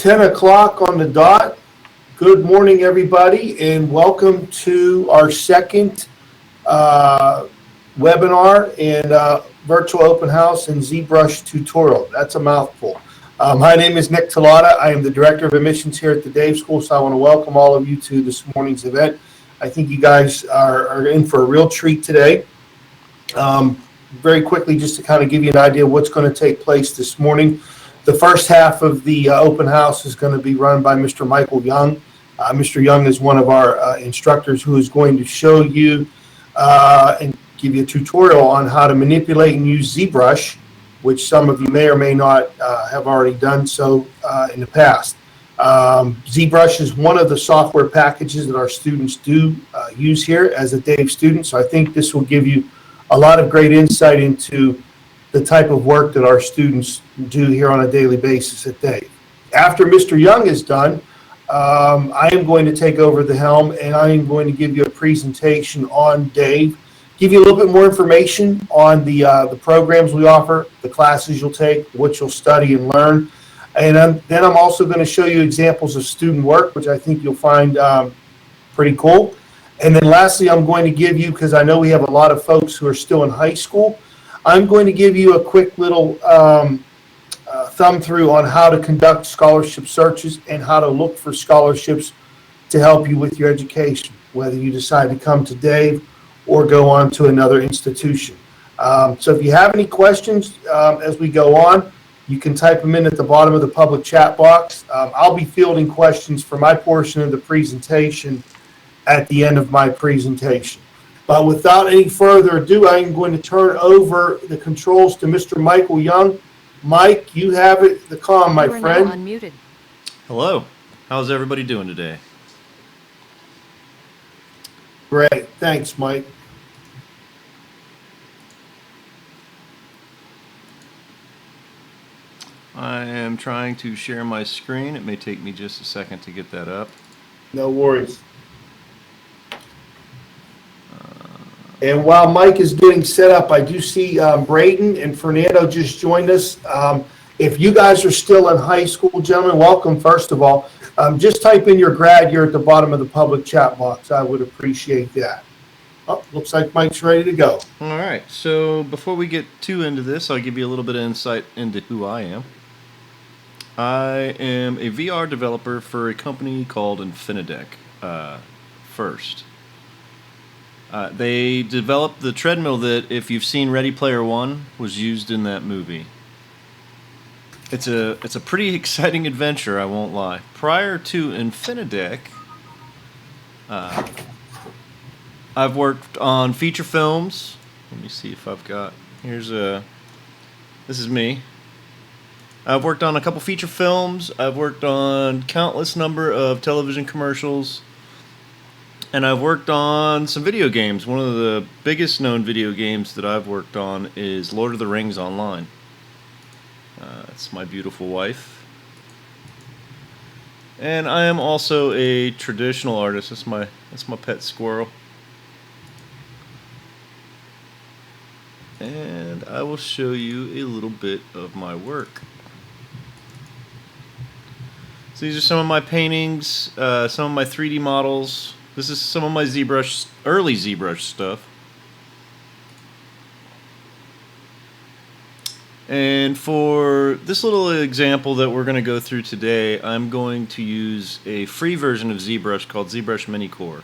10 o'clock on the dot. Good morning, everybody, and welcome to our second webinar and virtual open house and ZBrush tutorial. That's a mouthful. My name is Nick Tellada. I am the Director of Admissions here at the Dave School, so I want to welcome all of you to this morning's event. I think you guys are in for a real treat today. Very quickly, just to kind of give you an idea of what's going to take place this morning. The first half of the open house is going to be run by Mr. Michael Young. Mr. Young is one of our instructors who is going to show you and give you a tutorial on how to manipulate and use ZBrush, which some of you may or may not have already done so in the past. ZBrush is one of the software packages that our students do use here as a Dave student, so I think this will give you a lot of great insight into the type of work that our students do here on a daily basis at Dave. After Mr. Young is done, I am going to take over the helm and I am going to give you a presentation on Dave, give you a little bit more information on the programs we offer, the classes you'll take, what you'll study and learn. And then I'm also going to show you examples of student work, which I think you'll find pretty cool. And then lastly, I'm going to give you, because I know we have a lot of folks who are still in high school, I'm going to give you a quick little thumb through on how to conduct scholarship searches and how to look for scholarships to help you with your education, whether you decide to come to Dave or go on to another institution. So if you have any questions as we go on, you can type them in at the bottom of the public chat box. I'll be fielding questions for my portion of the presentation at the end of my presentation. But without any further ado, I am going to turn over the controls to Mr. Michael Young. Mike, you have it, the comm, my friend. Now unmuted. Hello. How's everybody doing today? Great. Thanks, Mike. I am trying to share my screen. It may take me just a second to get that up. No worries. And while Mike is getting set up, I do see Braden and Fernando just joined us. If you guys are still in high school, gentlemen, welcome, first of all. Just type in your grad year at the bottom of the public chat box. I would appreciate that. Oh, looks like Mike's ready to go. All right. So before we get too into this, I'll give you a little bit of insight into who I am. I am a VR developer for a company called Infinideck first. They developed the treadmill that, if you've seen Ready Player One, was used in that movie. It's a pretty exciting adventure, I won't lie. Prior to Infinideck, I've worked on feature films. Let me see if I've got... This is me. I've worked on a couple feature films. I've worked on countless number of television commercials. And I've worked on some video games. One of the biggest known video games that I've worked on is Lord of the Rings Online. It's my beautiful wife. And I am also a traditional artist. That's my pet squirrel. And I will show you a little bit of my work. So these are some of my paintings, some of my 3D models. This is some of my ZBrush, early ZBrush stuff. And for this little example that we're going to go through today, I'm going to use a free version of ZBrush called ZBrush Mini Core.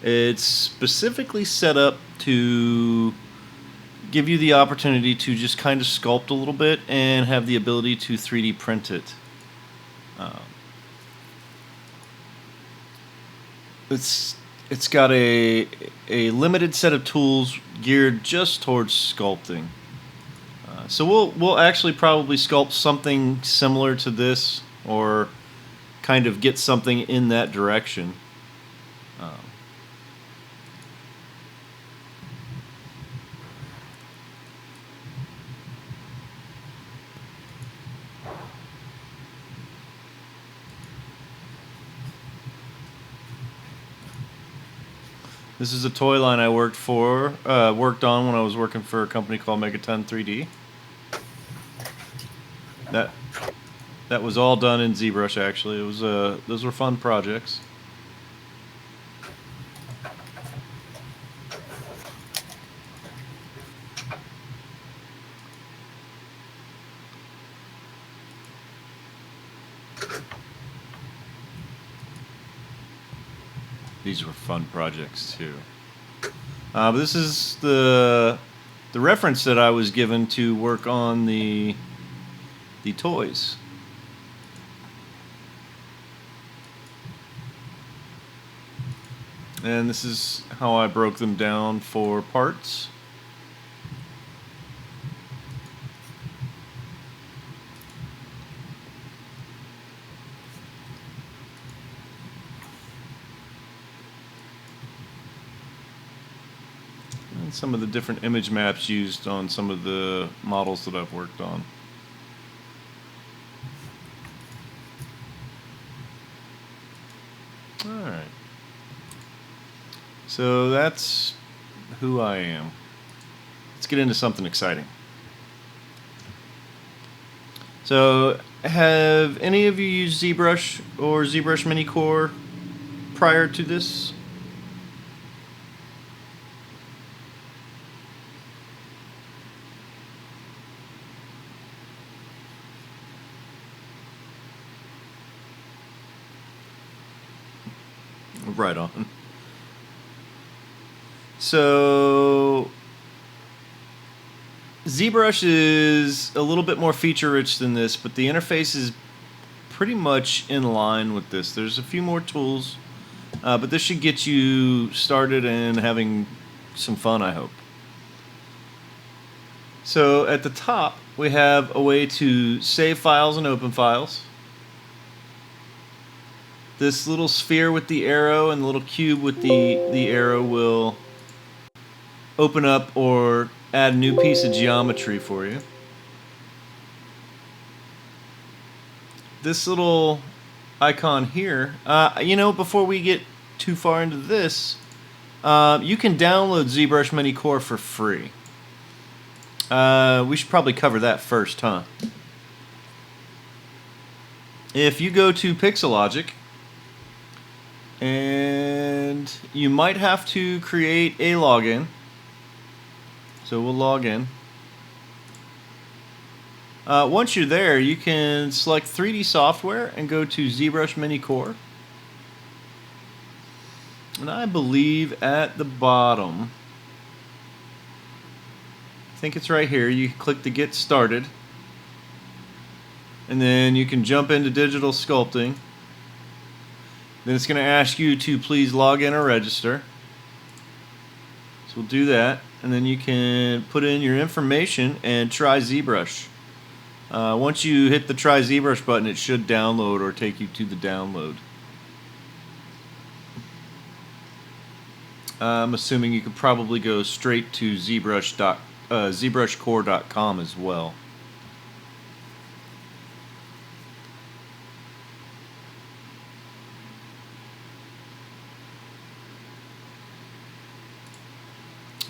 It's specifically set up to give you the opportunity to just kind of sculpt a little bit and have the ability to 3D print it. It's got a limited set of tools geared just towards sculpting. So we'll actually probably sculpt something similar to this, or kind of get something in that direction. This is a toy line I worked on when I was working for a company called Megaton 3D. That That was all done in ZBrush, actually. It was those were fun projects. These were fun projects too. But this is the reference that I was given to work on the toys. And this is how I broke them down for parts. And some of the different image maps used on some of the models that I've worked on. Alright. So that's who I am. Let's get into something exciting. So, have any of you used ZBrush or ZBrush Mini Core prior to this? Right on. So, ZBrush is a little bit more feature-rich than this, but the interface is pretty much in line with this. There's a few more tools, but this should get you started and having some fun, I hope. So, at the top, we have a way to save files and open files. This little sphere with the arrow and the little cube with the arrow will open up or add a new piece of geometry for you. This little icon here, before we get too far into this, you can download ZBrush Mini Core for free. We should probably cover that first, huh? If you go to Pixelogic, and you might have to create a login. So we'll log in. Once you're there, you can select 3D software and go to ZBrush Mini Core. And I believe at the bottom, I think it's right here, you click to get started. And then you can jump into digital sculpting. Then it's going to ask you to please log in or register. So we'll do that. And then you can put in your information and try ZBrush. Once you hit the try ZBrush button, it should download or take you to the download. I'm assuming you could probably go straight to ZBrushcore.com as well.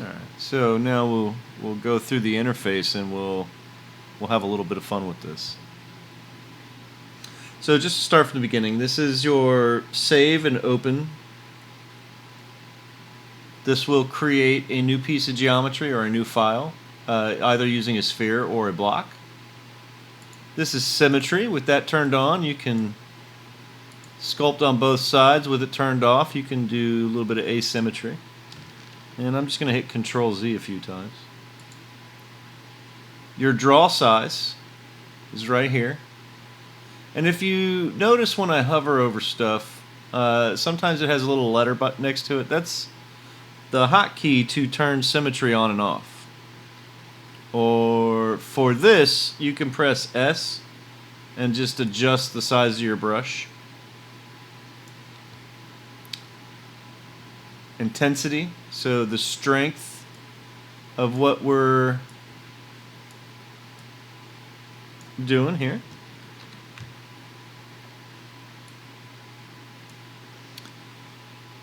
Alright, so now we'll go through the interface and we'll have a little bit of fun with this. So just to start from the beginning, this is your save and open. This will create a new piece of geometry or a new file, either using a sphere or a block. This is symmetry. With that turned on, you can sculpt on both sides. With it turned off, you can do a little bit of asymmetry. And I'm just going to hit Control-Z a few times. Your draw size is right here. And if you notice when I hover over stuff, sometimes it has a little letter button next to it. That's the hotkey to turn symmetry on and off. Or for this, you can press S and just adjust the size of your brush. Intensity, so the strength of what we're doing here.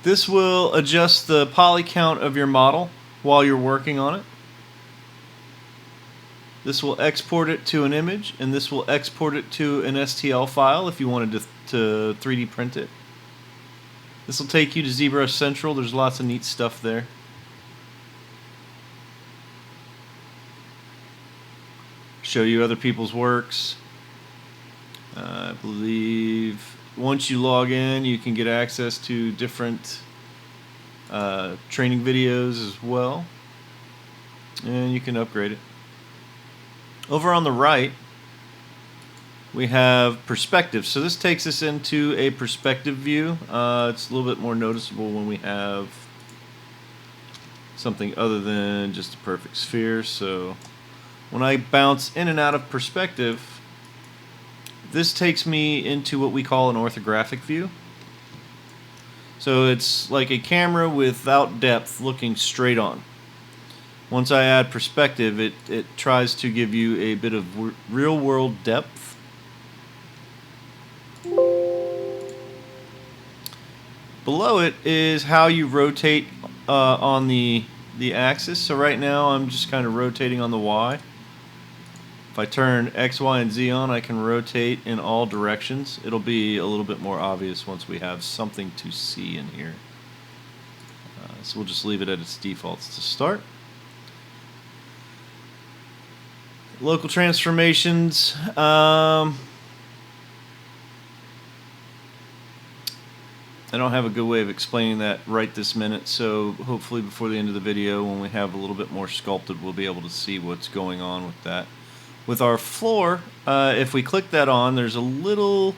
This will adjust the poly count of your model while you're working on it. This will export it to an image, and this will export it to an STL file if you wanted to 3D print it. This will take you to ZBrush Central. There's lots of neat stuff there. Show you other people's works. I believe once you log in, you can get access to different training videos as well, and you can upgrade it. Over on the right, we have perspective. So this takes us into a perspective view. It's a little bit more noticeable when we have something other than just a perfect sphere. So when I bounce in and out of perspective, this takes me into what we call an orthographic view. So it's like a camera without depth looking straight on. Once I add perspective, it tries to give you a bit of real-world depth. Below it is how you rotate on the axis. So right now I'm just kind of rotating on the Y. If I turn X, Y, and Z on, I can rotate in all directions. It'll be a little bit more obvious once we have something to see in here. So we'll just leave it at its defaults to start. Local transformations. I don't have a good way of explaining that right this minute, so hopefully before the end of the video, when we have a little bit more sculpted, we'll be able to see what's going on with that. With our floor, if we click that on, there's a little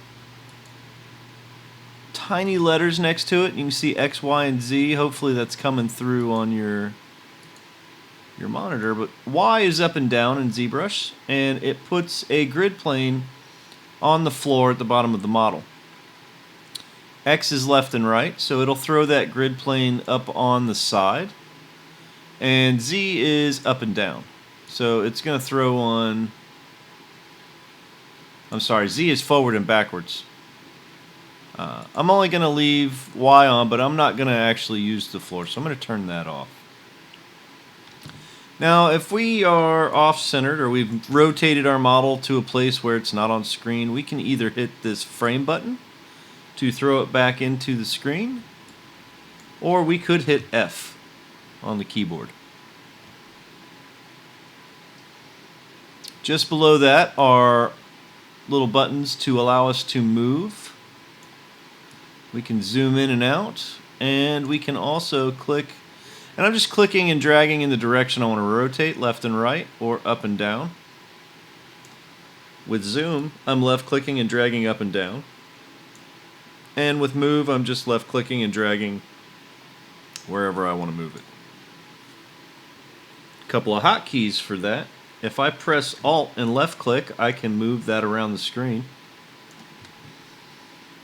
tiny letters next to it. You can see X, Y, and Z. Hopefully that's coming through on your monitor, but Y is up and down in ZBrush, and it puts a grid plane on the floor at the bottom of the model. X is left and right, so it'll throw that grid plane up on the side, and Z is up and down, so it's going to throw on, I'm sorry, Z is forward and backwards. I'm only going to leave Y on, but I'm not going to actually use the floor, so I'm going to turn that off. Now, if we are off-centered or we've rotated our model to a place where it's not on screen, we can either hit this frame button to throw it back into the screen, or we could hit F on the keyboard. Just below that are little buttons to allow us to move. We can zoom in and out, and we can also click. And I'm just clicking and dragging in the direction I want to rotate, left and right, or up and down. With zoom, I'm left clicking and dragging up and down. And with move, I'm just left clicking and dragging wherever I want to move it. A couple of hotkeys for that. If I press Alt and left click, I can move that around the screen.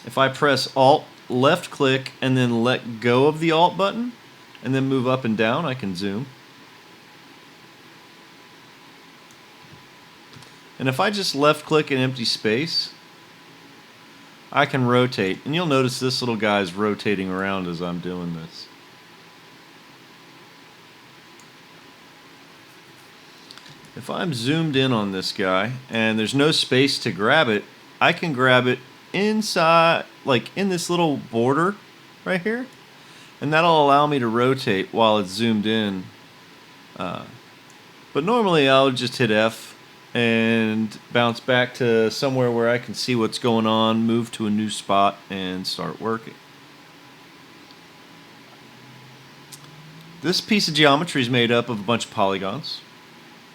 If I press Alt, left click, and then let go of the Alt button, and then move up and down, I can zoom. And if I just left click an empty space, I can rotate. And you'll notice this little guy is rotating around as I'm doing this. If I'm zoomed in on this guy and there's no space to grab it, I can grab it inside, like in this little border right here. And that'll allow me to rotate while it's zoomed in. But normally I'll just hit F and bounce back to somewhere where I can see what's going on, move to a new spot, and start working. This piece of geometry is made up of a bunch of polygons.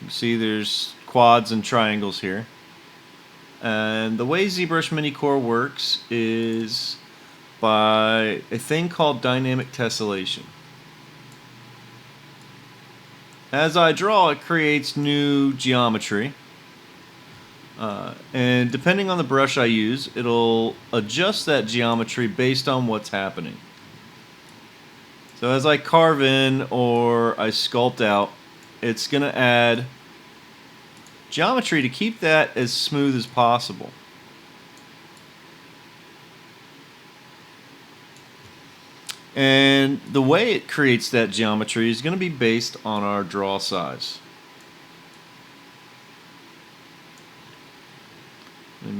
You see there's quads and triangles here. And the way ZBrush Minicore works is by a thing called dynamic tessellation. As I draw, it creates new geometry. And depending on the brush I use, it'll adjust that geometry based on what's happening. So as I carve in or I sculpt out, it's going to add geometry to keep that as smooth as possible. And the way it creates that geometry is going to be based on our draw size.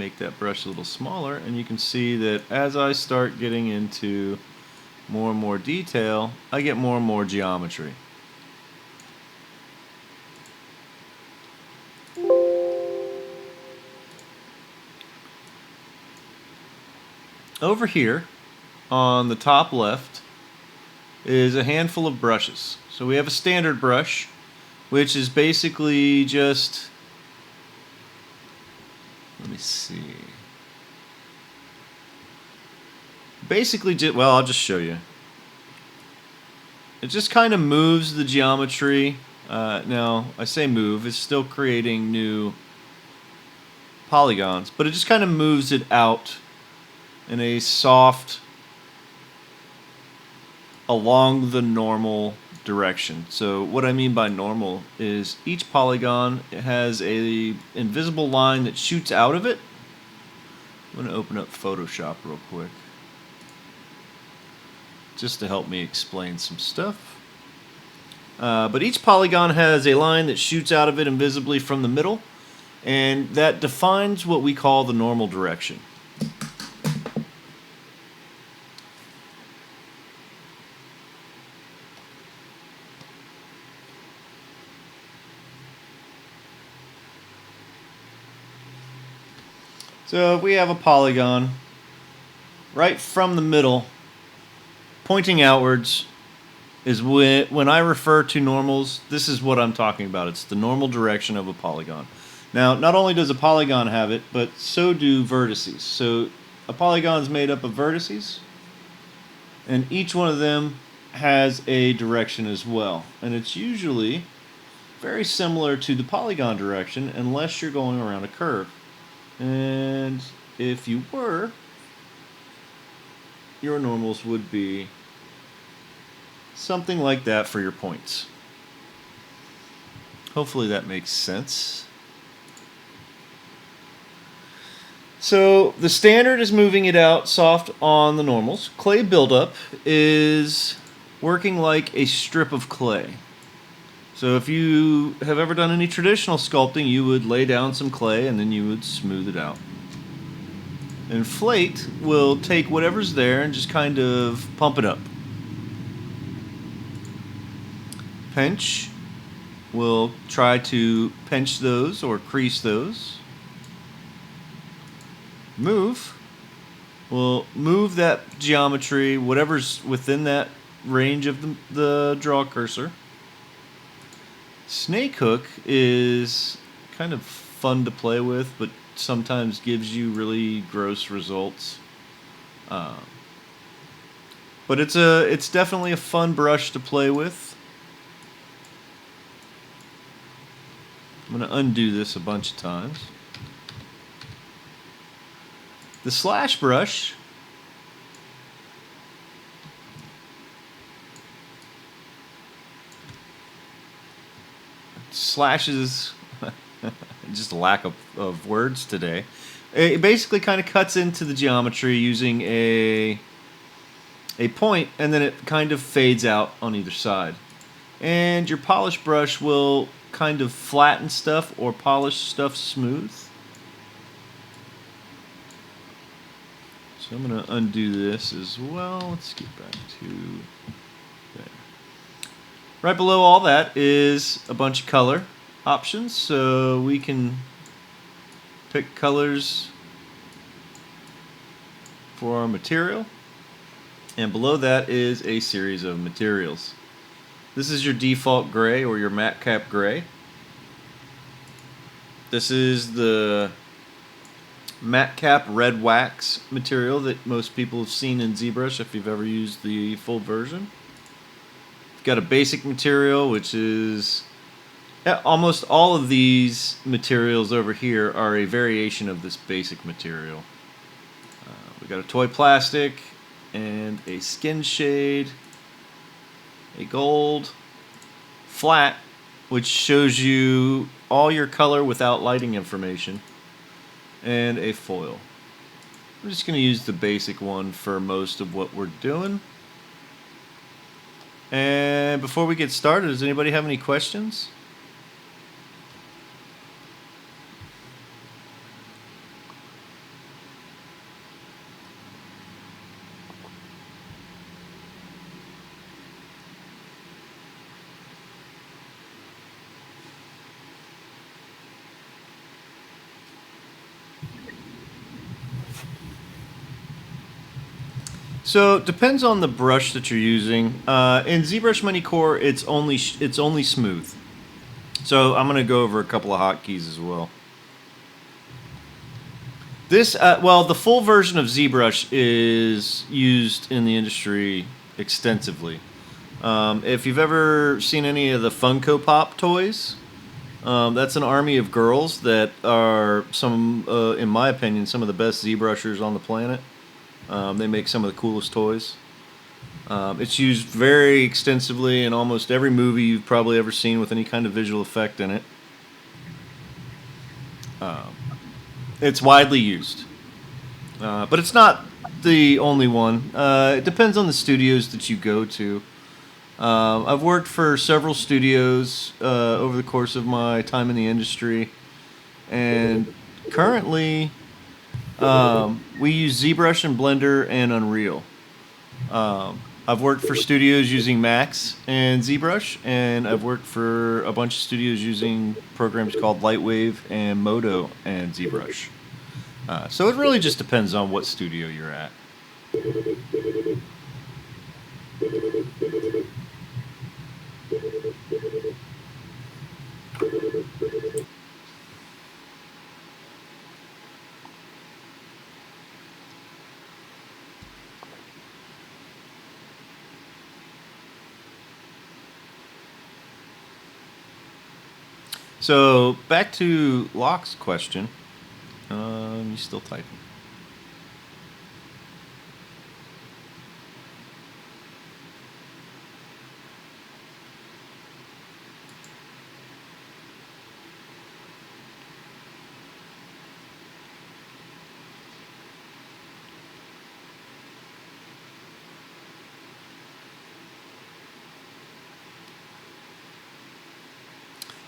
make that brush a little smaller, and you can see that as I start getting into more and more detail, I get more and more geometry. Over here on the top left is a handful of brushes. So we have a standard brush, which is basically just, let me see. Basically, well, I'll just show you. It just kind of moves the geometry. Now, I say move, it's still creating new polygons, but it just kind of moves it out in a soft, along the normal direction. So what I mean by normal is each polygon has a invisible line that shoots out of it. I'm going to open up Photoshop real quick, just to help me explain some stuff. But each polygon has a line that shoots out of it invisibly from the middle, and that defines what we call the normal direction. So if we have a polygon right from the middle, pointing outwards, is when I refer to normals, this is what I'm talking about. It's the normal direction of a polygon. Now, not only does a polygon have it, but so do vertices. So a polygon is made up of vertices, and each one of them has a direction as well. And it's usually very similar to the polygon direction, unless you're going around a curve. And if you were, your normals would be something like that for your points. Hopefully that makes sense. So the standard is moving it out soft on the normals. Clay buildup is working like a strip of clay. So if you have ever done any traditional sculpting, you would lay down some clay and then you would smooth it out. Inflate will take whatever's there and just kind of pump it up. Pinch will try to pinch those or crease those. Move will move that geometry, whatever's within that range of the draw cursor. Snake hook is kind of fun to play with, but sometimes gives you really gross results. But it's definitely a fun brush to play with. I'm going to undo this a bunch of times. The slash brush slashes, just a lack of words today. It basically kind of cuts into the geometry using a point, and then it kind of fades out on either side. And your polish brush will kind of flatten stuff or polish stuff smooth. So I'm going to undo this as well. Let's get back to there. Right below all that is a bunch of color options, so we can pick colors for our material. And below that is a series of materials. This is your default gray or your matte cap gray. This is the matte cap red wax material that most people have seen in ZBrush if you've ever used the full version. You've got a basic material, which is almost all of these materials over here are a variation of this basic material. We've got a toy plastic and a skin shade, a gold, flat, which shows you all your color without lighting information, and a foil. I'm just going to use the basic one for most of what we're doing. And before we get started, does anybody have any questions? So it depends on the brush that you're using. In ZBrush Mini Core, it's only smooth. So I'm going to go over a couple of hotkeys as well. This, well, the full version of ZBrush is used in the industry extensively. If you've ever seen any of the Funko Pop toys, that's an army of girls that are in my opinion, some of the best ZBrushers on the planet. They make some of the coolest toys. It's used very extensively in almost every movie you've probably ever seen with any kind of visual effect in it. It's widely used. But it's not the only one. It depends on the studios that you go to. I've worked for several studios over the course of my time in the industry. And currently, we use ZBrush and Blender and Unreal. I've worked for studios using Max and ZBrush, and I've worked for a bunch of studios using programs called Lightwave and Modo and ZBrush. So it really just depends on what studio you're at. So back to Locke's question. You still typing?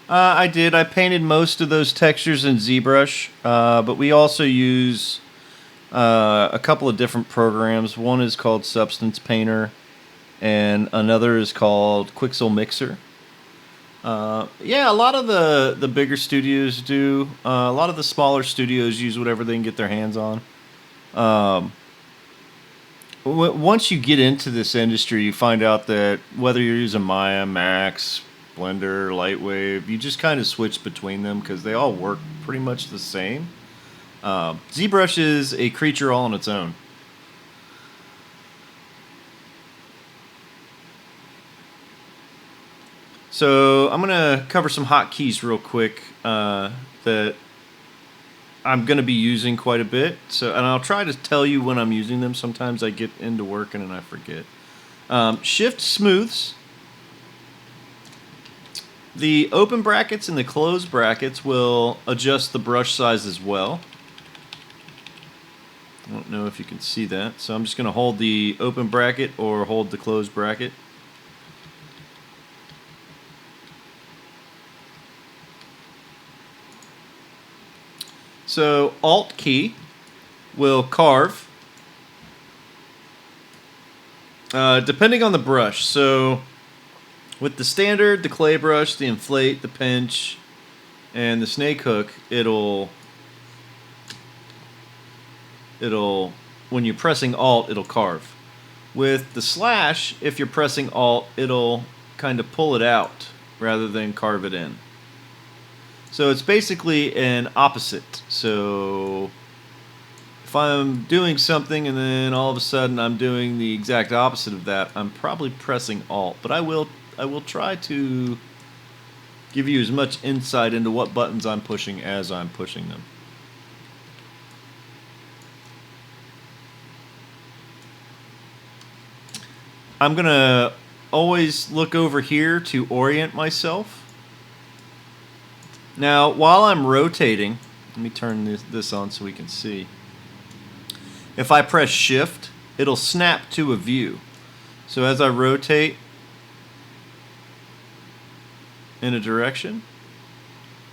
I did. I painted most of those textures in ZBrush, but we also use a couple of different programs. One is called Substance Painter, and another is called Quixel Mixer. Yeah, a lot of the bigger studios do. A lot of the smaller studios use whatever they can get their hands on. Once you get into this industry, you find out that whether you're using Maya, Max, Blender, Lightwave, you just kind of switch between them because they all work pretty much the same. ZBrush is a creature all on its own. So I'm going to cover some hotkeys real quick that I'm going to be using quite a bit. And I'll try to tell you when I'm using them. Sometimes I get into work and then I forget. Shift smooths. The open brackets and the closed brackets will adjust the brush size as well. I don't know if you can see that. So I'm just going to hold the open bracket or hold the closed bracket. So Alt key will carve depending on the brush. So with the standard, the clay brush, the inflate, the pinch, and the snake hook, it'll when you're pressing Alt, it'll carve. With the slash, if you're pressing Alt, it'll kind of pull it out rather than carve it in. So it's basically an opposite. So if I'm doing something and then all of a sudden I'm doing the exact opposite of that, I'm probably pressing Alt. But I will try to give you as much insight into what buttons I'm pushing as I'm pushing them. I'm going to always look over here to orient myself. Now, while I'm rotating, let me turn this on so we can see. If I press Shift, it'll snap to a view. So as I rotate in a direction,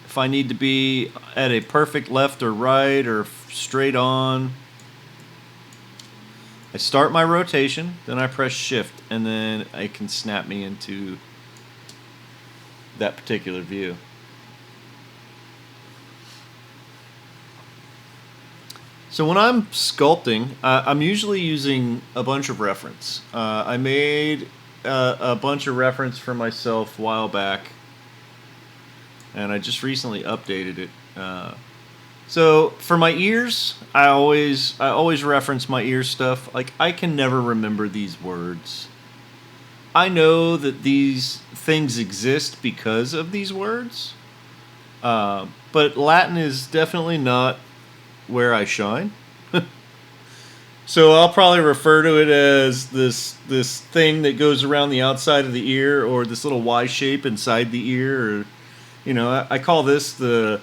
if I need to be at a perfect left or right or straight on, I start my rotation, then I press Shift, and then it can snap me into that particular view. So when I'm sculpting, I'm usually using a bunch of reference. I made a bunch of reference for myself a while back, and I just recently updated it. So for my ears, I always reference my ear stuff. Like, I can never remember these words. I know that these things exist because of these words, but Latin is definitely not where I shine. So I'll probably refer to it as this thing that goes around the outside of the ear, or this little Y shape inside the ear, or I call this the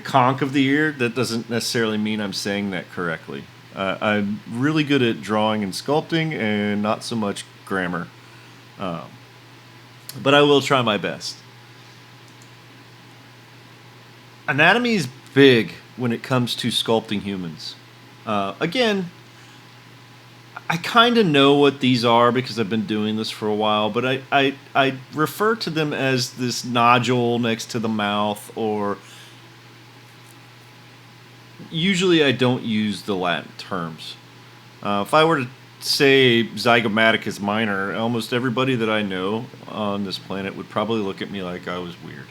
conch of the ear. That doesn't necessarily mean I'm saying that correctly. I'm really good at drawing and sculpting, and not so much grammar. But I will try my best. Anatomy is big when it comes to sculpting humans. Again, I kind of know what these are because I've been doing this for a while, but I refer to them as this nodule next to the mouth, or usually I don't use the Latin terms. If I were to say zygomaticus minor, almost everybody that I know on this planet would probably look at me like I was weird.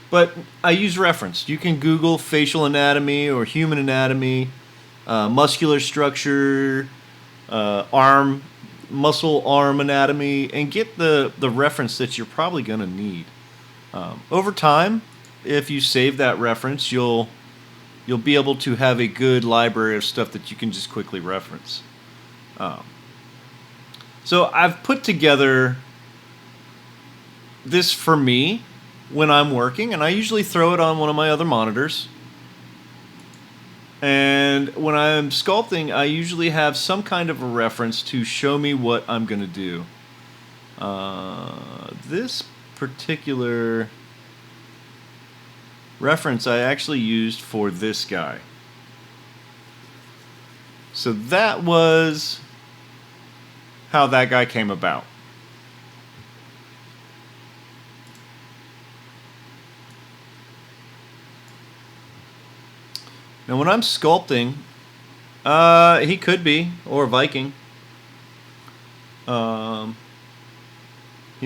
But I use reference. You can Google facial anatomy or human anatomy, muscular structure, muscle arm anatomy, and get the reference that you're probably going to need. Over time, if you save that reference, you'll be able to have a good library of stuff that you can just quickly reference. So I've put together this for me when I'm working, and I usually throw it on one of my other monitors. And when I'm sculpting, I usually have some kind of a reference to show me what I'm going to do. This particular reference I actually used for this guy. So that was how that guy came about. Now when I'm sculpting, he could be, or Viking. He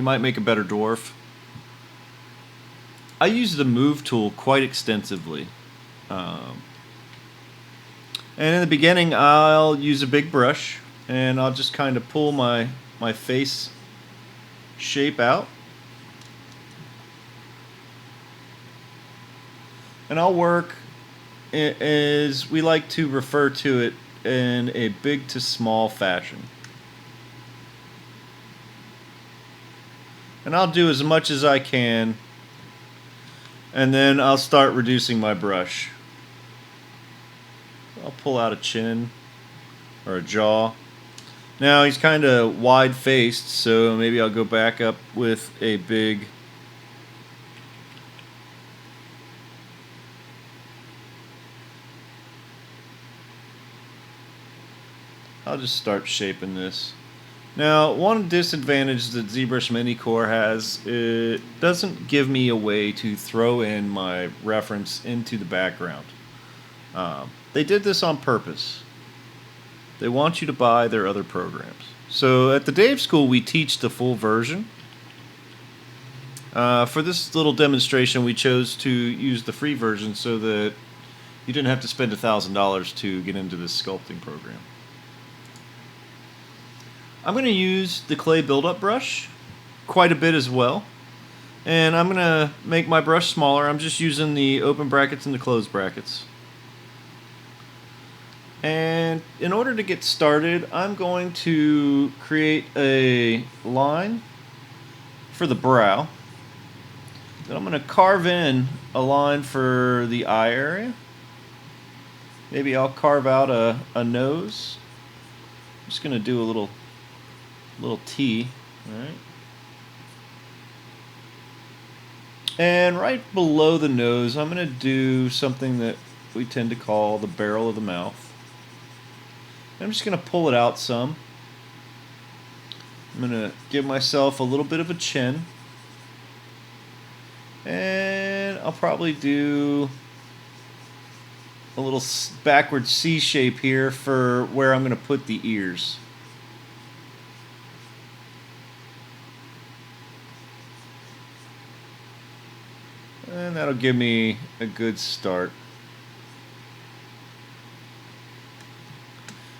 might make a better dwarf. I use the move tool quite extensively. And in the beginning, I'll use a big brush, and I'll just kind of pull my face shape out. And I'll work, as we like to refer to it, in a big to small fashion. And I'll do as much as I can, and then I'll start reducing my brush. I'll pull out a chin or a jaw. Now he's kind of wide-faced, so maybe I'll go back up with a big I'll just start shaping this. Now, one disadvantage that ZBrush Mini Core has, it doesn't give me a way to throw in my reference into the background. They did this on purpose. They want you to buy their other programs. So at the Dave School, we teach the full version. For this little demonstration, we chose to use the free version so that you didn't have to spend $1,000 to get into this sculpting program. I'm going to use the clay build-up brush quite a bit as well. And I'm going to make my brush smaller. I'm just using the open brackets and the closed brackets. And in order to get started, I'm going to create a line for the brow. Then I'm going to carve in a line for the eye area. Maybe I'll carve out a nose. I'm just going to do a little T, all right? And right below the nose, I'm going to do something that we tend to call the barrel of the mouth. I'm just going to pull it out some. I'm going to give myself a little bit of a chin. And I'll probably do a little backward C shape here for where I'm going to put the ears. And that'll give me a good start.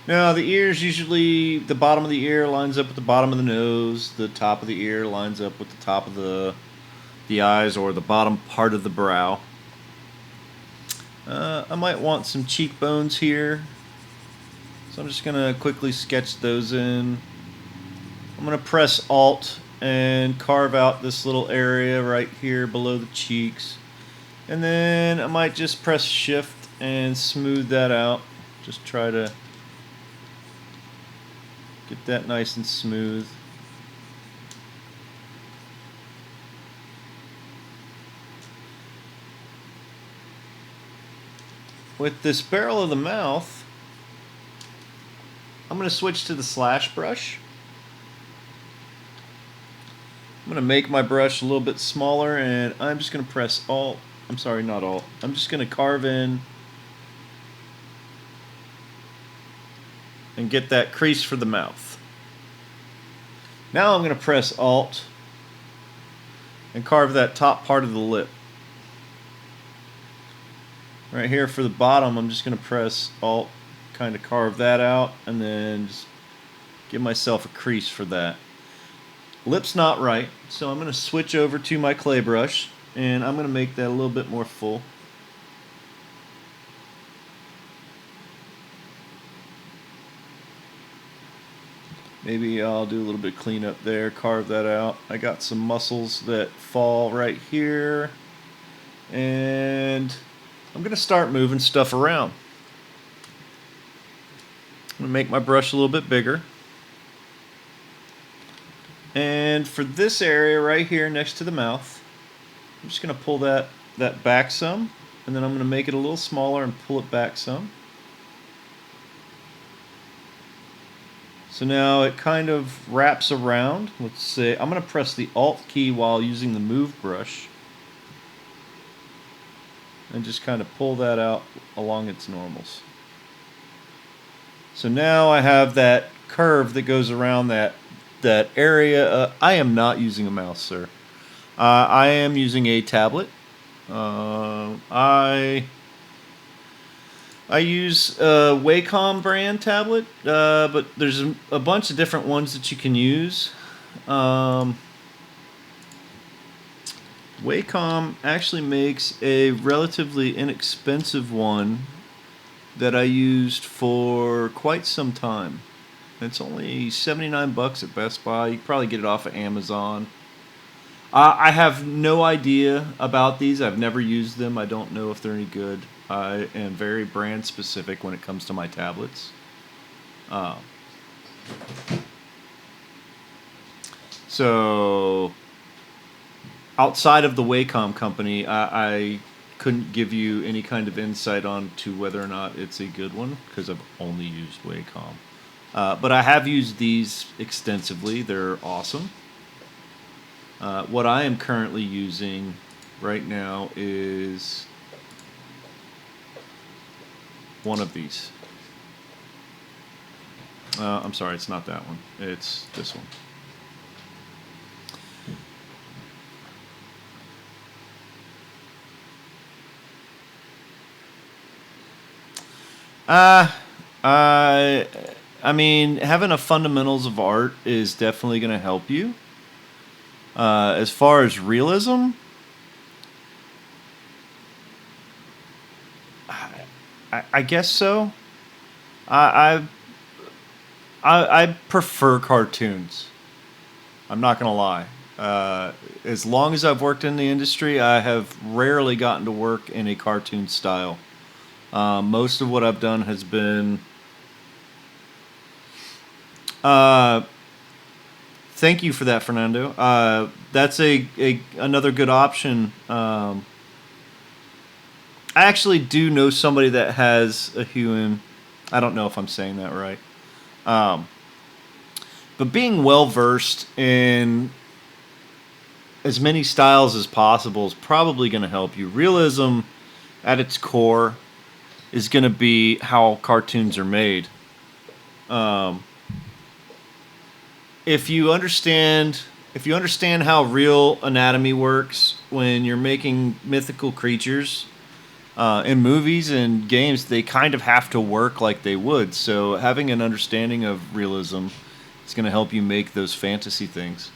Now, the ears usually, the bottom of the ear lines up with the bottom of the nose, the top of the ear lines up with the top of the eyes or the bottom part of the brow. I might want some cheekbones here, so I'm just going to quickly sketch those in. I'm going to press Alt and carve out this little area right here below the cheeks. And then I might just press Shift and smooth that out. Just try to get that nice and smooth. With this barrel of the mouth, I'm going to switch to the slash brush. I'm going to make my brush a little bit smaller, and I'm just going to press Alt. I'm sorry, not Alt. I'm just going to carve in and get that crease for the mouth. Now I'm going to press Alt and carve that top part of the lip. Right here for the bottom, I'm just going to press Alt, kind of carve that out, and then just give myself a crease for that. Lip's not right, so I'm going to switch over to my clay brush, and I'm going to make that a little bit more full. Maybe I'll do a little bit of cleanup there, carve that out. I got some muscles that fall right here, and I'm going to start moving stuff around. I'm going to make my brush a little bit bigger. And for this area right here next to the mouth, I'm just going to pull that back some, and then I'm going to make it a little smaller and pull it back some. So now it kind of wraps around. Let's say I'm going to press the Alt key while using the Move brush and just kind of pull that out along its normals. So now I have that curve that goes around that area. I am not using a mouse, sir. I am using a tablet. I use a Wacom brand tablet, but there's a bunch of different ones that you can use. Wacom actually makes a relatively inexpensive one that I used for quite some time. It's only 79 bucks at Best Buy. You can probably get it off of Amazon. I have no idea about these. I've never used them. I don't know if they're any good. I am very brand specific when it comes to my tablets. So outside of the Wacom company, I couldn't give you any kind of insight on to whether or not it's a good one because I've only used Wacom. But I have used these extensively. They're awesome. What I am currently using right now is one of these. I'm sorry, it's not that one. It's this one. I mean, having a fundamentals of art is definitely going to help you. As far as realism, I guess so. I prefer cartoons. I'm not going to lie. As long as I've worked in the industry, I have rarely gotten to work in a cartoon style. Most of what I've done has been... thank you for that, Fernando. That's another good option. I actually do know somebody that has a Huon. I don't know if I'm saying that right. But being well-versed in as many styles as possible is probably going to help you. Realism, at its core, is going to be how cartoons are made. If you understand how real anatomy works when you're making mythical creatures in movies and games, they kind of have to work like they would. So having an understanding of realism is going to help you make those fantasy things.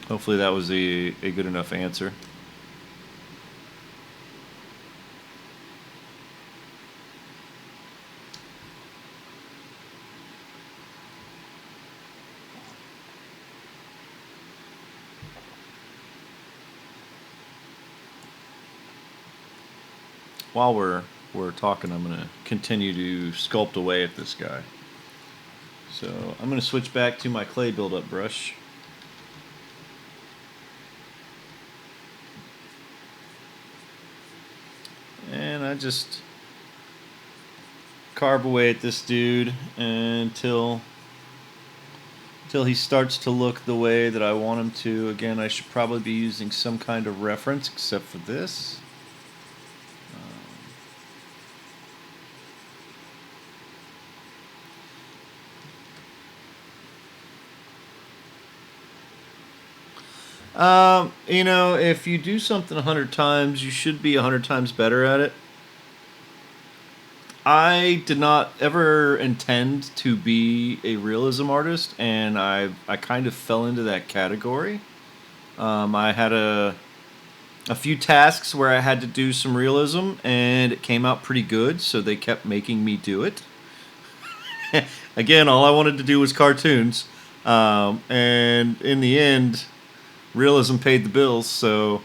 Hopefully that was a good enough answer. While we're talking, I'm going to continue to sculpt away at this guy. So I'm going to switch back to my clay buildup brush. And I just carve away at this dude until he starts to look the way that I want him to. Again, I should probably be using some kind of reference except for this. If you do something 100 times, you should be 100 times better at it. I did not ever intend to be a realism artist, and I kind of fell into that category. I had a few tasks where I had to do some realism, and it came out pretty good, so they kept making me do it. Again, all I wanted to do was cartoons, and in the end, realism paid the bills, so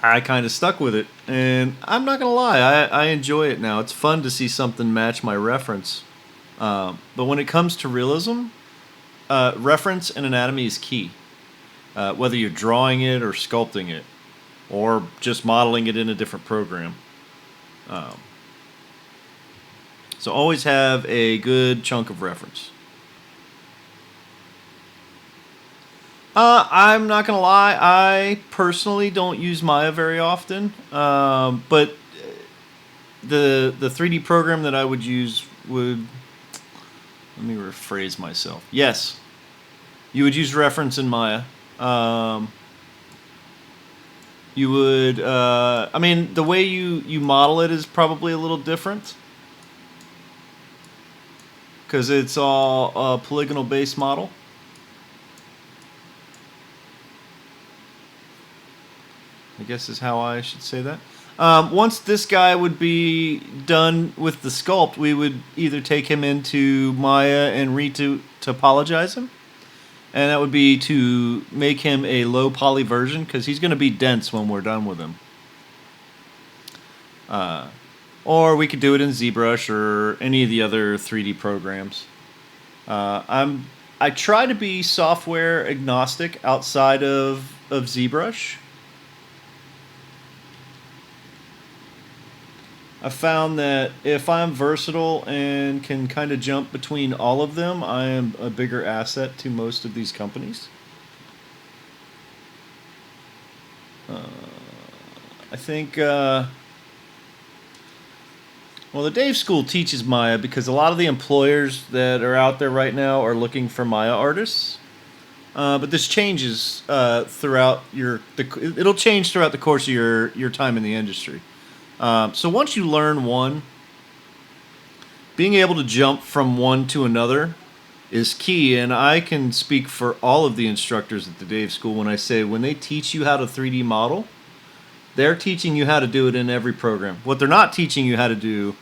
I kind of stuck with it. And I'm not going to lie, I enjoy it now. It's fun to see something match my reference. But when it comes to realism, reference and anatomy is key. Whether you're drawing it or sculpting it, or just modeling it in a different program. So always have a good chunk of reference. I'm not gonna lie, I personally don't use Maya very often, but the 3D program that I would use would, let me rephrase myself. Yes, you would use reference in Maya. You would, the way you model it is probably a little different, because it's all a polygonal based model. I guess is how I should say that. Once this guy would be done with the sculpt, we would either take him into Maya and topologize him, and that would be to make him a low poly version, because he's going to be dense when we're done with him. Or we could do it in ZBrush or any of the other 3D programs. I try to be software agnostic outside of ZBrush. I found that if I'm versatile and can kind of jump between all of them, I am a bigger asset to most of these companies. I think, the Dave School teaches Maya because a lot of the employers that are out there right now are looking for Maya artists. But this changes throughout it'll change throughout the course of your time in the industry. So once you learn one, being able to jump from one to another is key. And I can speak for all of the instructors at the Dave School when I say when they teach you how to 3D model, they're teaching you how to do it in every program. What they're not teaching you how to do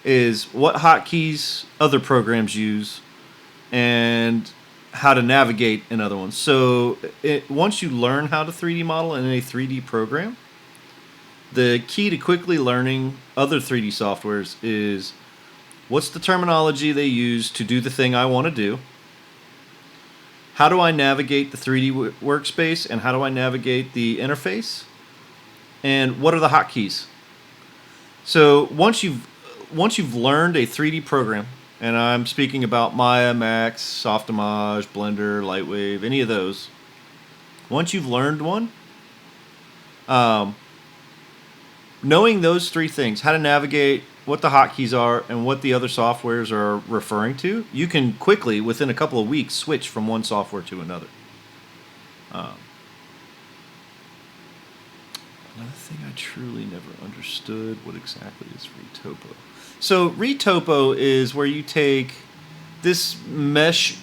is what hotkeys other programs use and how to navigate in other ones. So once you learn how to 3D model in a 3D program, the key to quickly learning other 3D softwares is what's the terminology they use to do the thing I want to do? How do I navigate the 3D workspace, and how do I navigate the interface? And what are the hotkeys? So once you've learned a 3D program, and I'm speaking about Maya, Max, Softimage, Blender, Lightwave, any of those. Once you've learned one, Knowing those three things, how to navigate, what the hotkeys are, and what the other softwares are referring to, you can quickly, within a couple of weeks, switch from one software to another. Another thing I truly never understood, what exactly is retopo? So retopo is where you take this mesh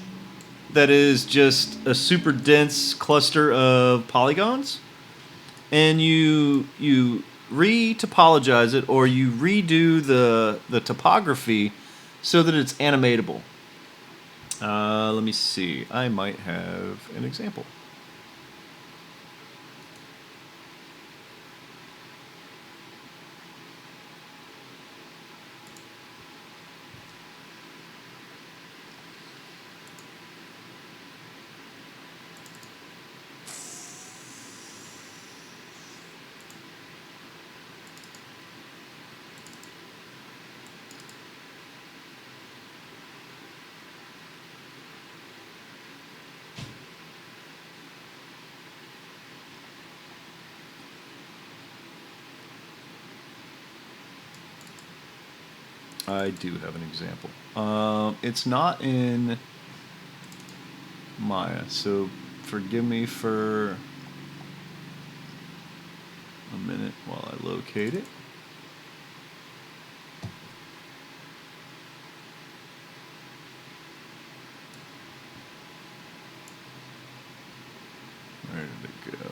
that is just a super dense cluster of polygons, and you re-topologize it, or you redo the topography so that it's animatable. Let me see. I might have an example. I do have an example. It's not in Maya, so forgive me for a minute while I locate it. Where did it go?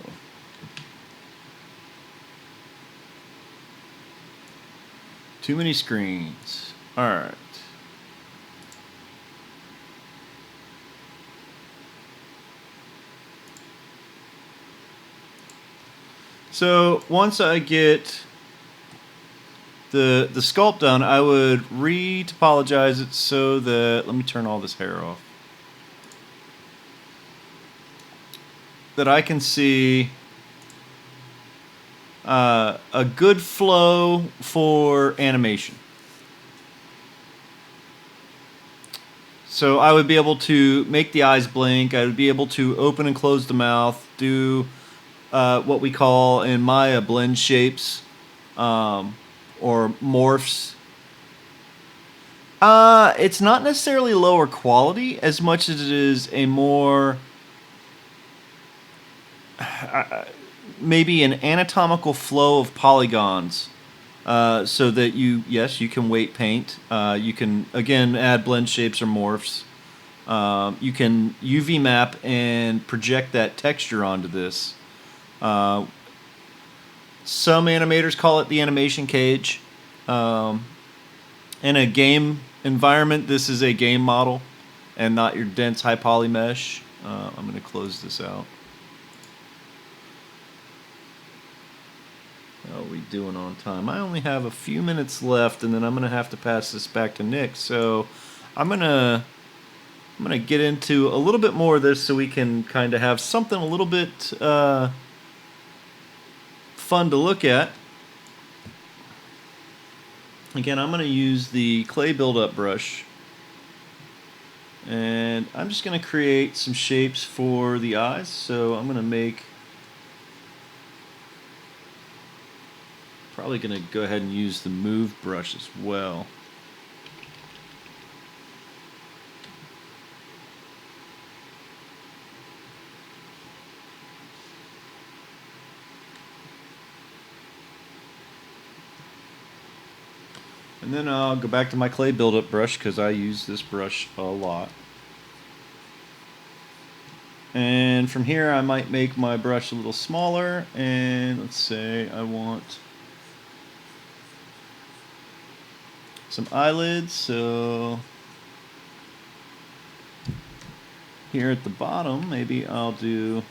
Too many screens. All right. So once I get the sculpt done, I would re-topologize it so that, let me turn all this hair off, that I can see a good flow for animation. So I would be able to make the eyes blink. I would be able to open and close the mouth, do what we call in Maya blend shapes, or morphs. It's not necessarily lower quality as much as it is a more maybe an anatomical flow of polygons, so that you can weight paint. You can again add blend shapes or morphs. You can UV map and project that texture onto this. Some animators call it the animation cage. In a game environment, this is a game model and not your dense high poly mesh. I'm going to close this out. How are we doing on time? I only have a few minutes left, and then I'm going to have to pass this back to Nick. So I'm going to get into a little bit more of this so we can kind of have something a little bit fun to look at. Again, I'm going to use the clay build-up brush, and I'm just going to create some shapes for the eyes. So I'm going to make, probably going to go ahead and use the move brush as well. And then I'll go back to my clay buildup brush because I use this brush a lot. And from here I might make my brush a little smaller, and let's say I want some eyelids, so here at the bottom maybe I'll do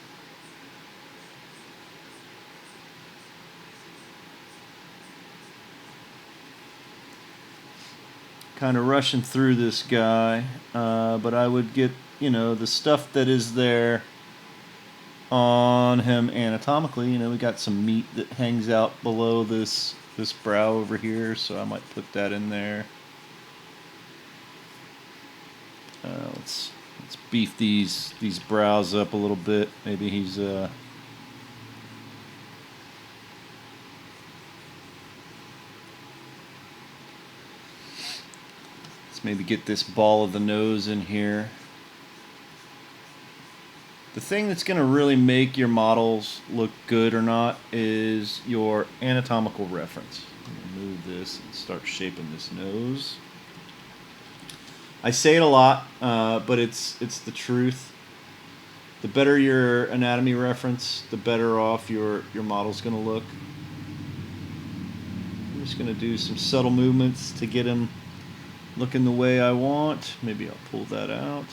kind of rushing through this guy, but I would get, the stuff that is there on him anatomically. We got some meat that hangs out below this brow over here, so I might put that in there. Let's beef these brows up a little bit. Maybe he's Maybe get this ball of the nose in here. The thing that's going to really make your models look good or not is your anatomical reference. I'm going to move this and start shaping this nose. I say it a lot, but it's the truth. The better your anatomy reference, the better off your model's going to look. I'm just going to do some subtle movements to get him looking the way I want. Maybe I'll pull that out.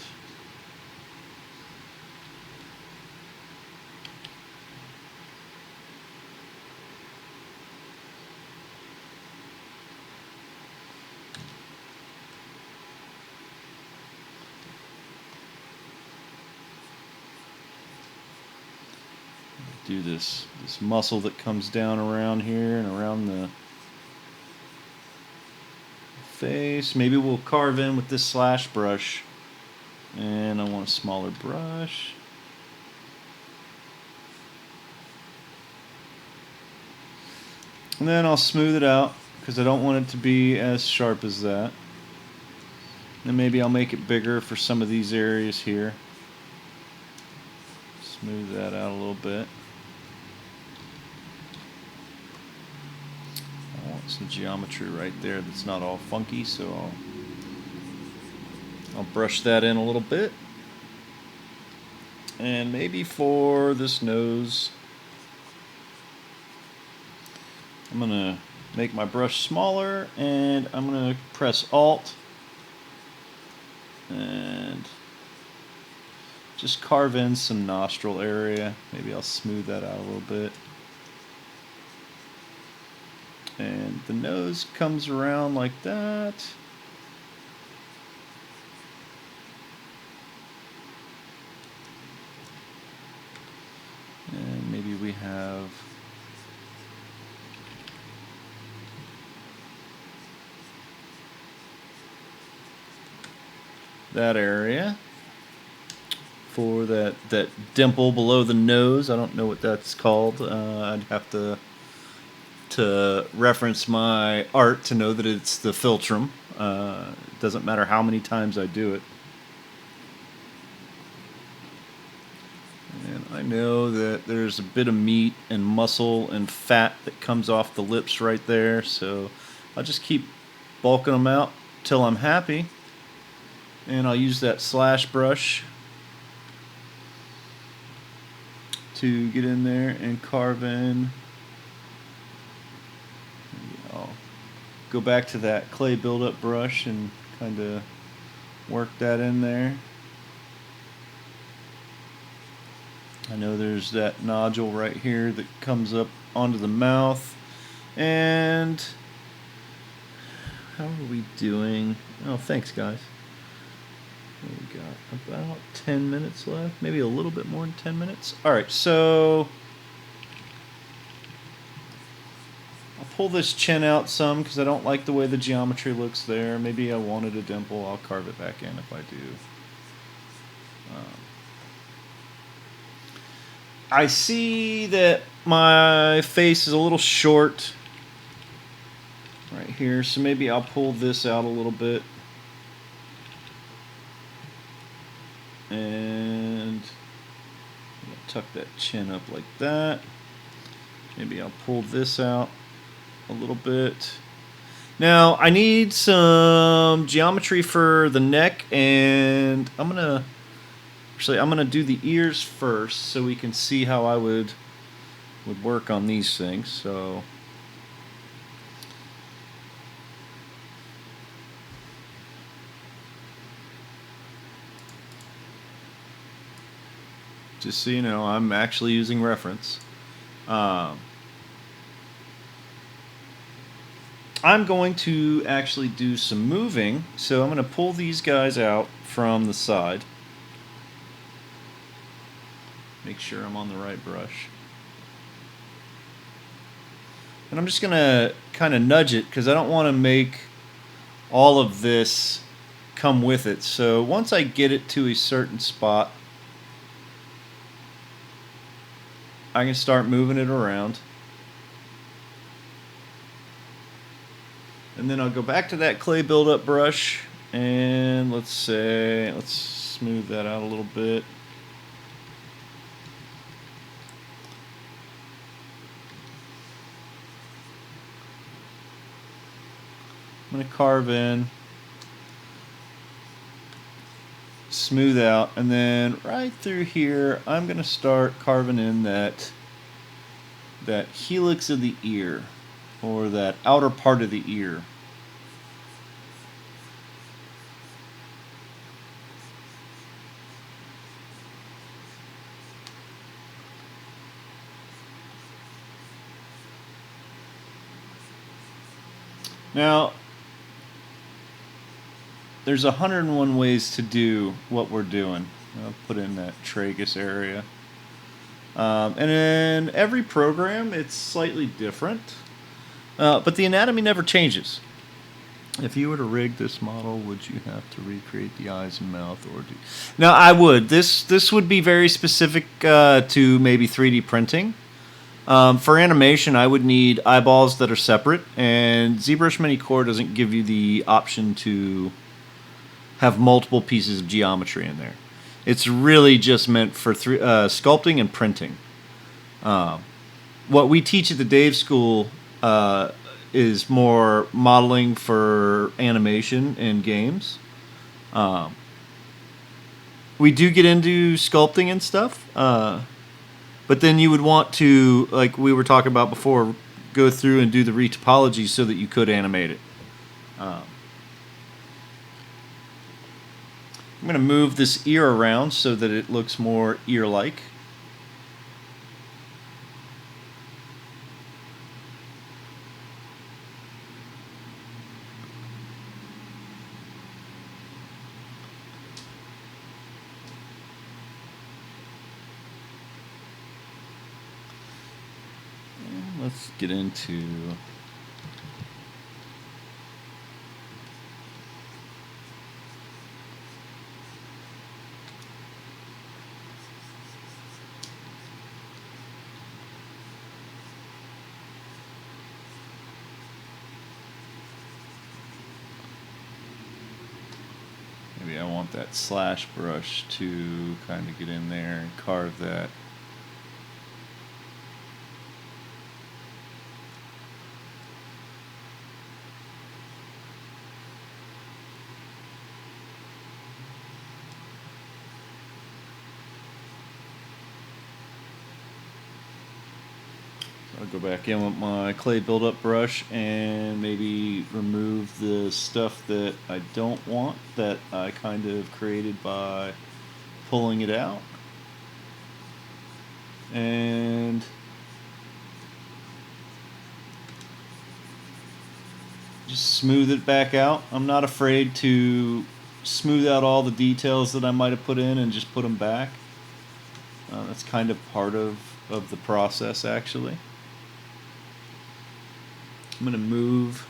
Do this muscle that comes down around here and around the face. Maybe we'll carve in with this slash brush, and I want a smaller brush. And then I'll smooth it out because I don't want it to be as sharp as that. And maybe I'll make it bigger for some of these areas here. Smooth that out a little bit. I want some geometry right there that's not all funky, so I'll brush that in a little bit. And maybe for this nose, I'm going to make my brush smaller, and I'm going to press Alt and just carve in some nostril area. Maybe I'll smooth that out a little bit. And the nose comes around like that. And maybe we have that area for that dimple below the nose. I don't know what that's called. I'd have to reference my art to know that it's the philtrum. It doesn't matter how many times I do it. And I know that there's a bit of meat and muscle and fat that comes off the lips right there, so I'll just keep bulking them out till I'm happy. And I'll use that slash brush to get in there and carve in. Maybe I'll go back to that clay buildup brush and kind of work that in there. I know there's that nodule right here that comes up onto the mouth. And how are we doing? Oh, thanks, guys. We got about 10 minutes left, maybe a little bit more than 10 minutes. All right, so I'll pull this chin out some because I don't like the way the geometry looks there. Maybe I wanted a dimple. I'll carve it back in if I do. I see that my face is a little short right here, so maybe I'll pull this out a little bit. And I'll tuck that chin up like that. Maybe I'll pull this out a little bit. Now I need some geometry for the neck, and I'm gonna do the ears first so we can see how I would work on these things. So just so you know, I'm actually using reference. I'm going to actually do some moving, so I'm going to pull these guys out from the side. Make sure I'm on the right brush. And I'm just going to kind of nudge it because I don't want to make all of this come with it. So once I get it to a certain spot, I can start moving it around. And then I'll go back to that clay buildup brush And let's smooth that out a little bit. I'm going to carve in, smooth out, and then right through here, I'm going to start carving in that helix of the ear, or that outer part of the ear. Now, there's 101 ways to do what we're doing. I'll put in that tragus area. And in every program, it's slightly different. But the anatomy never changes. If you were to rig this model, would you have to recreate the eyes and mouth? No, I would. This would be very specific to maybe 3D printing. For animation, I would need eyeballs that are separate, and ZBrush Mini Core doesn't give you the option to have multiple pieces of geometry in there. It's really just meant for sculpting and printing. What we teach at the Dave School is more modeling for animation in games. We do get into sculpting and stuff, but then you would want to, like we were talking about before, go through and do the retopology so that you could animate it. I'm going to move this ear around so that it looks more ear-like. And let's get into... Maybe I want that slash brush to kind of get in there and carve that. I'll go back in with my clay buildup brush and maybe remove the stuff that I don't want that I kind of created by pulling it out. And just smooth it back out. I'm not afraid to smooth out all the details that I might have put in and just put them back. That's kind of part of the process, actually. I'm going to move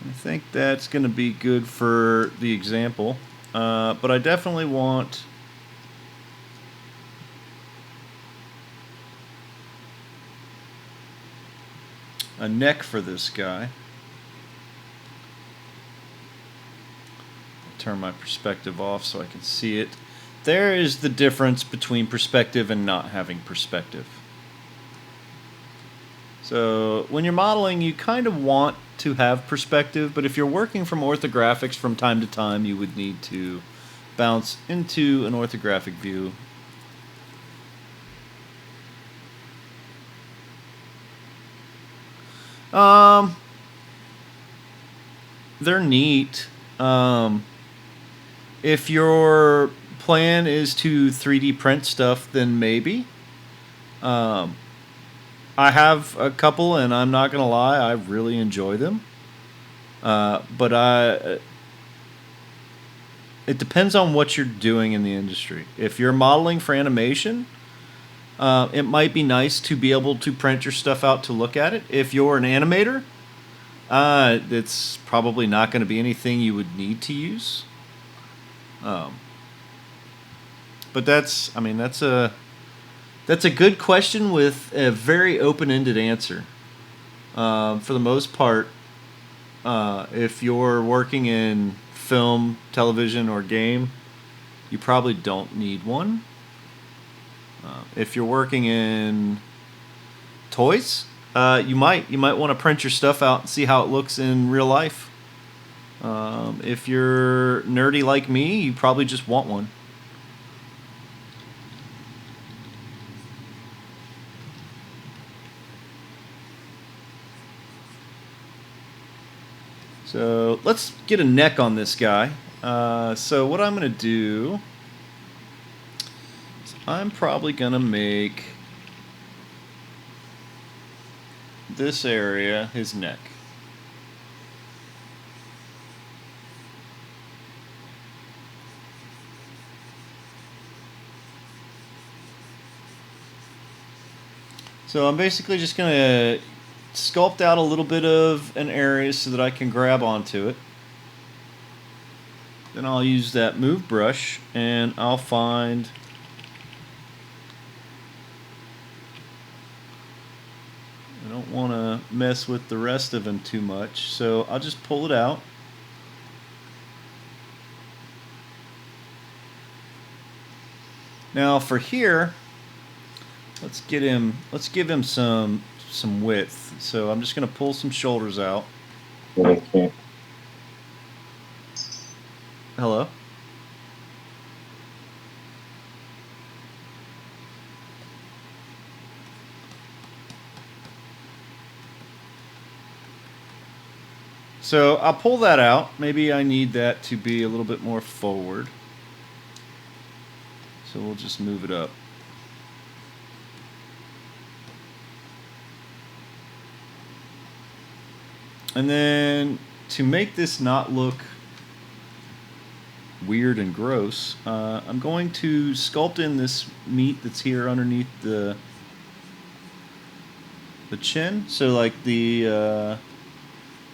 I think that's going to be good for the example, but I definitely want a neck for this guy. I'll turn my perspective off so I can see it. There is the difference between perspective and not having perspective. So when you're modeling, you kind of want to have perspective, but if you're working from orthographics from time to time, you would need to bounce into an orthographic view. They're neat. If your plan is to 3D print stuff, then maybe. I have a couple, and I'm not going to lie, I really enjoy them. But it depends on what you're doing in the industry. If you're modeling for animation, it might be nice to be able to print your stuff out to look at it. If you're an animator, it's probably not going to be anything you would need to use. But that's That's a good question with a very open-ended answer. For the most part, if you're working in film, television, or game, you probably don't need one. If you're working in toys, you might want to print your stuff out and see how it looks in real life. If you're nerdy like me, you probably just want one. So let's get a neck on this guy. So what I'm going to do is I'm probably going to make this area his neck. So I'm basically just going to sculpt out a little bit of an area so that I can grab onto it. Then I'll use that move brush and I'll find I don't want to mess with the rest of him too much, so I'll just pull it out. Now for here, let's give him some width. So I'm just going to pull some shoulders out. Okay. Hello? So I'll pull that out. Maybe I need that to be a little bit more forward. So we'll just move it up. And then to make this not look weird and gross, I'm going to sculpt in this meat that's here underneath the chin. So like the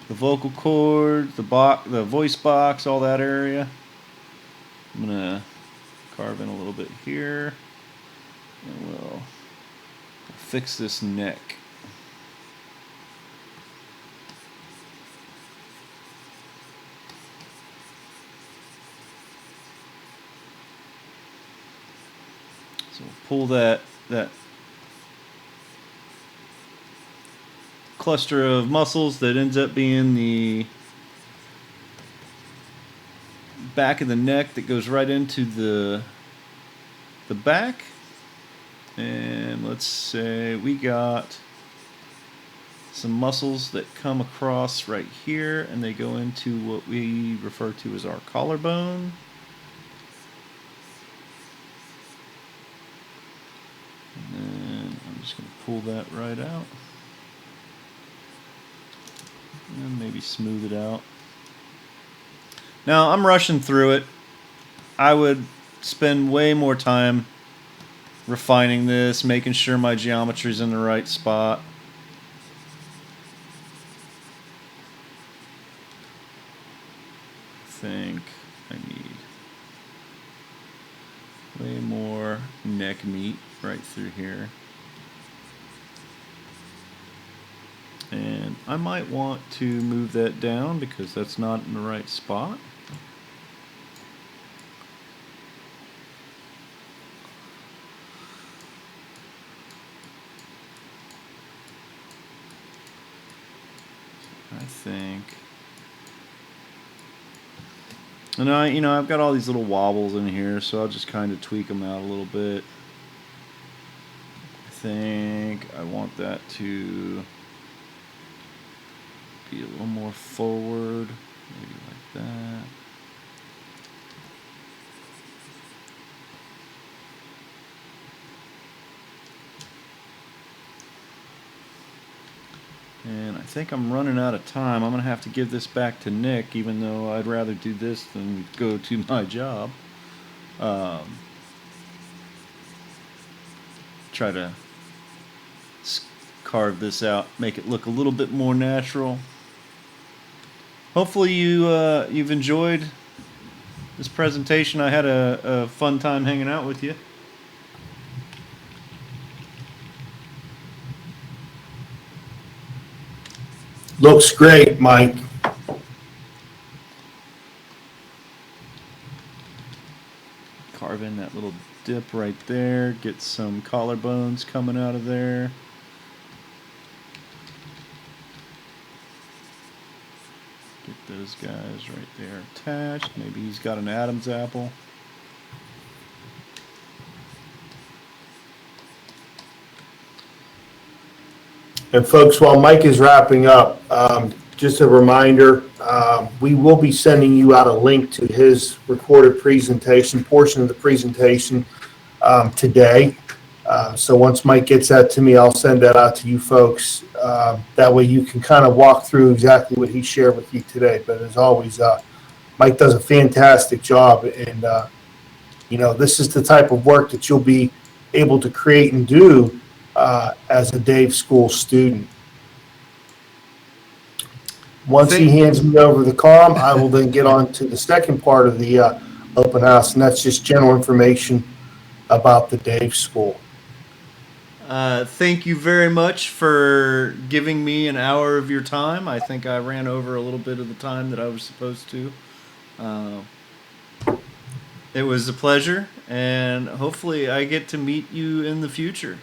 vocal cord, the voice box, all that area. I'm gonna carve in a little bit here, and we'll fix this neck. So we'll pull that cluster of muscles that ends up being the back of the neck that goes right into the back. And let's say we got some muscles that come across right here and they go into what we refer to as our collarbone. And then I'm just going to pull that right out. And maybe smooth it out. Now, I'm rushing through it. I would spend way more time refining this, making sure my geometry's in the right spot. I think I need way more neck meat right through here. And I might want to move that down because that's not in the right spot. I think. And I've got all these little wobbles in here, so I'll just kind of tweak them out a little bit. I think I want that to be a little more forward, maybe like that. And I think I'm running out of time. I'm going to have to give this back to Nick, even though I'd rather do this than go to my job. Try to carve this out, make it look a little bit more natural. Hopefully you've enjoyed this presentation. I had a fun time hanging out with you. Looks great, Mike. Carve in that little dip right there. Get some collarbones coming out of there. Get those guys right there attached. Maybe he's got an Adam's apple. And folks, while Mike is wrapping up, just a reminder, we will be sending you out a link to his recorded presentation, portion of the presentation today. So once Mike gets that to me, I'll send that out to you folks. That way you can kind of walk through exactly what he shared with you today. But as always, Mike does a fantastic job. And, this is the type of work that you'll be able to create and do as a Dave School student. Once he hands me over the comm, I will then get on to the second part of the open house, and that's just general information about the Dave School. Thank you very much for giving me an hour of your time. I think I ran over a little bit of the time that I was supposed to. It was a pleasure, and hopefully I get to meet you in the future.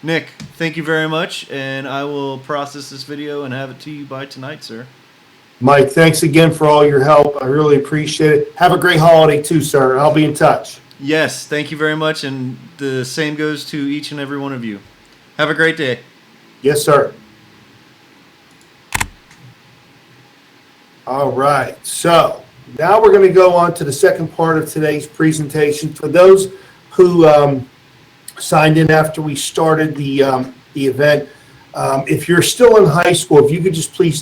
Nick, thank you very much, and I will process this video and have it to you by tonight, sir. Mike, thanks again for all your help. I really appreciate it. Have a great holiday too, sir. I'll be in touch. Yes, thank you very much, and the same goes to each and every one of you. Have a great day. Yes, sir. All right, so now we're going to go on to the second part of today's presentation. For those who signed in after we started the event, if you're still in high school, if you could just please